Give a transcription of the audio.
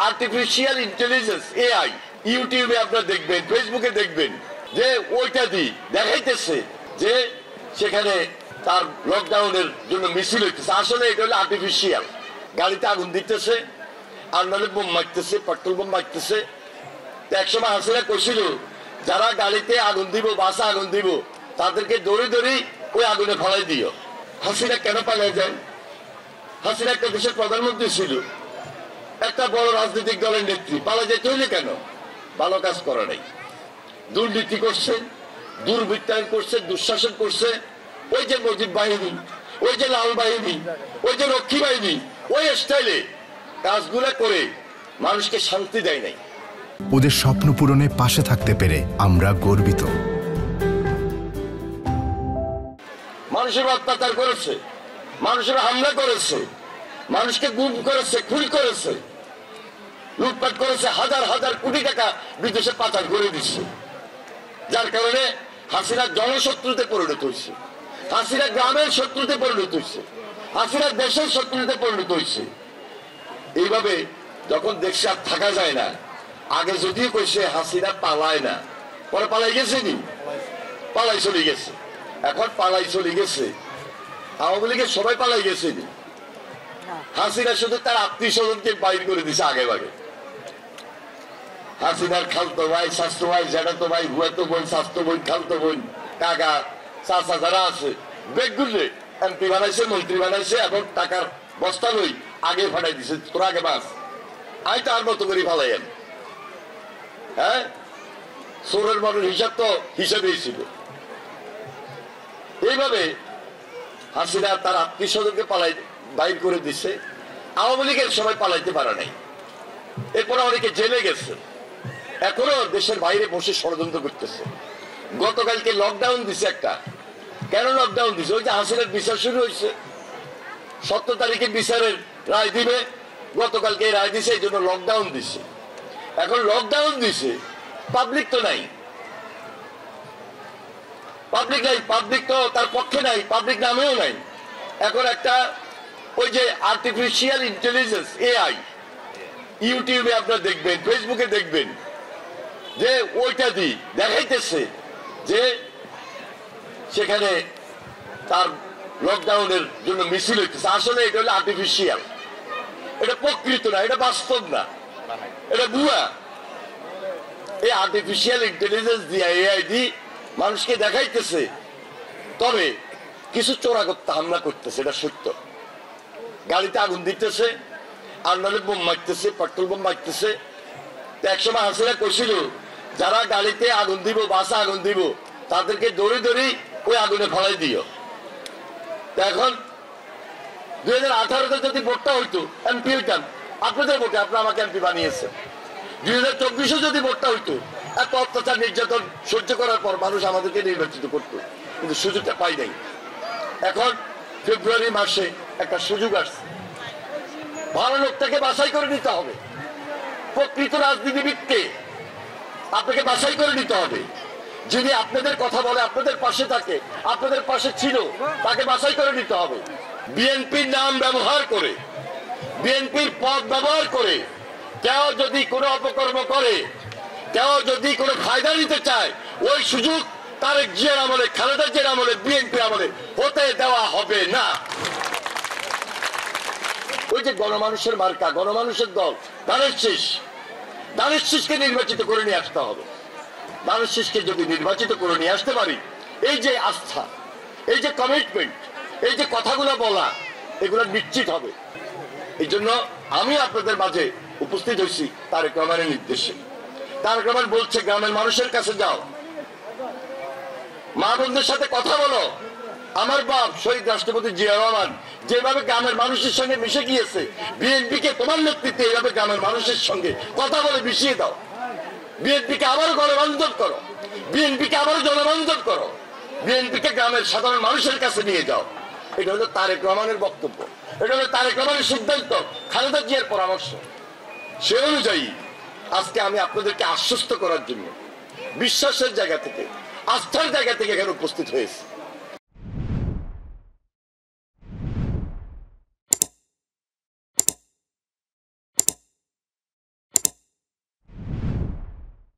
Artificial intelligence AI ইউটিউবে আপনারা দেখবেন, ফেসবুকে দেখবেন যে ওইটা দিয়ে দেখাইতেছে যে সেখানে তার লকডাউনের জন্য মিছিল হইতেছে। আসলে এটা হলো আর্টিফিশিয়াল। গাড়িতে আগুন দিতেছে, আর নাহলে বোম মারতেছে, পেট্রোল বোম মারতেছে। একসময় হাসিনা কইছিল যারা গাড়িতে আগুন দিব, বাসে আগুন দিব, তাদেরকে দড়ি দড়ি ওই আগুনে ফলাই দিও। হাসিনা কেন পালিয়ে যায়? হাসিনা একটা দেশের প্রধানমন্ত্রী ছিল, একটা বড় রাজনৈতিক দলের নেত্রী, পালিয়ে যেতে হইলে কেন? ভালো কাজ করা নাই, দুর্নীতি করছে, দুর্বৃত্তায়ন করছে, দুঃশাসন করছে। ওই যে মুজিব বাহিনী, ওই যে লাল বাহিনী, ওই যে রক্ষী বাহিনী, ওই স্টাইলে কাজগুলো করে মানুষকে শান্তি দেয় নাই। ওদের স্বপ্ন পূরণে পাশে থাকতে পেরে আমরা গর্বিত। মানুষের অত্যাচার করেছে, মানুষের হামলা করেছে, মানুষকে গুম করেছে, খুন করেছে, লুটপাট করেছে, হাজার হাজার কোটি টাকা বিদেশে পাচার করে দিচ্ছে। যার কারণে হাসিনা জনশত্রুতে পরিণত হয়েছে, হাসিনা গ্রামের শত্রুতে পরিণত হয়েছে, হাসিনা দেশের শত্রুতে পরিণত হয়েছে। এইভাবে যখন দেখছে আর থাকা যায় না, আগে যদিও কইছে হাসিনা পালায় না, পরে পালাই গেছে নি, পালাই চলে গেছে। এখন পালাই চলে গেছে, আওয়ামী লীগের সবাই পালাই গেছে নি, হাসিনা শুধু তার আত্মীয় স্বজনকে বাইর করে দিছে আগে ভাগে। হাসিনার খালতো ভাই, স্বাস্থ্য ভাই, জ্যাঠাতো ভাই, ভুয়াতো বোন, স্বাস্থ্য বোন, খালতো বোন, কাকা, চাচা যারা আছে বেগুলে এমপি বানাইছে, মন্ত্রী বানাইছে, এখন টাকার বস্তা লই আগে ফাটাই দিছে, তোরা আগে বাস, আই তার মতো করে ফালাইয়েন। হ্যাঁ, সোরের মানুষ হিসাব তো হিসাবেই ছিল। এইভাবে হাসিনা তার আত্মীয় স্বজনকে পালাই বাইর করে দিচ্ছে, আওয়ামী লীগের সবাই পালাইতে পারে নাই। এরপরে অনেকে জেলে গেছে, এখনো দেশের বাইরে বসে ষড়যন্ত্র করতেছে। গতকালকে লকডাউন দিছে একটা। কেন লকডাউন দিছে? ওই যে হাসিনার বিচার শুরু হয়েছে, 17 তারিখে বিচারের রায় দিবে, গতকালকে রায় দিছে, এই জন্য লকডাউন দিছে। এখন লকডাউন দিছে, পাবলিক তো নাই, পাবলিক নাই, পাবলিক তো তার পক্ষে নাই, পাবলিক নামেও নাই। এখন একটা ওই যে আর্টিফিশিয়াল ইন্টেলিজেন্স এআই ইউটিউবে আপনারা দেখবেন, ফেসবুকে দেখবেন যে ওইটা দিয়ে দেখাইতেছে যে সেখানে তার লকডাউনের জন্য মিছিল হইতেছে। আসলে এটা হলো আর্টিফিশিয়াল, এটা প্রকৃত না, এটা বাস্তব না, এটা ভুয়া। এই আর্টিফিশিয়াল ইন্টেলিজেন্স দিয়ে, এআই দিয়ে মানুষকে দেখাইতেছে, তবে কিছু চোরাগত্তা হামলা করতেছে, এটা সত্য। গাড়িতে আগুন দিতেছে, আর নাহলে বোম মারতেছে, পেট্রোল বোম মারতেছে। একসময় হাসিনা কইছিল যারা গাড়িতে আগুন দিব, বাসে আগুন দিব, তাদেরকে দড়ি দড়ি ওই আগুনে ফলাই দিও। এখন 2018-তে যদি ভোটটা হইতো, এমপি হইতাম, আপনাদের ভোটে, আপনারা আমাকে এমপি বানিয়েছেন। 2024-এ যদি ভোটটা হইতো, এত অত্যাচার নির্যাতন সহ্য করার পর মানুষ আমাদেরকে নির্বাচিত করতো, কিন্তু সুযোগটা পাই নাই। এখন ফেব্রুয়ারি মাসে একটা সুযোগ আসছে, ভালো লোকটাকে বাছাই করে নিতে হবে। প্রকৃত রাজনীতিবিদকে আপনাকে বাছাই করে নিতে হবে, যিনি আপনাদের কথা বলে, আপনাদের পাশে থাকে, আপনাদের পাশে ছিল, তাকে বাছাই করে নিতে হবে। বিএনপির নাম ব্যবহার করে, বিএনপির পদ ব্যবহার করে কেউ যদি কোনো অপকর্ম করে, কেউ যদি কোনো ফায়দা নিতে চায়, ওই সুযোগ তারেক জিয়ার আমলে, খালেদা জিয়ার আমলে, বিএনপির আমলে হতে দেওয়া হবে না। ওই যে গণমানুষের মার্কা, গণমানুষের দল, ধানের শীষ, ধানের শীষকে নির্বাচিত করে নিয়ে আসতে হবে। ধানের শীষকে যদি নির্বাচিত করে নিয়ে আসতে পারি, এই যে আস্থা, এই যে কমিটমেন্ট, এই যে কথাগুলো বলা, এগুলো নিশ্চিত হবে। এই জন্য আমি আপনাদের মাঝে উপস্থিত হয়েছি তারেক রহমানের নির্দেশে। তারেক রহমান বলছে গ্রামের মানুষের কাছে যাও, মা বোনদের সাথে কথা বলো। আমার বাপ শহীদ রাষ্ট্রপতি জিয়া রহমান যেভাবে গ্রামের মানুষের সঙ্গে মিশে গিয়েছে, বিএনপিকে তোমার নেতৃত্বে এইভাবে গ্রামের মানুষের সঙ্গে কথা বলে মিশিয়ে দাও। বিএনপিকে আবারও গণবান্ধব করো, বিএনপিকে আবারও জনবান্ধব করো, বিএনপিকে গ্রামের সাধারণ মানুষের কাছে নিয়ে যাও। এটা হলো তারেক রহমানের বক্তব্য, এটা হলো তারেক রহমানের সিদ্ধান্ত, খালেদা জিয়ার পরামর্শ। সে অনুযায়ী আজকে আমি আপনাদেরকে আশ্বস্ত করার জন্য বিশ্বাসের জায়গা থেকে, আস্থার জায়গা থেকে এখানে উপস্থিত হয়েছি।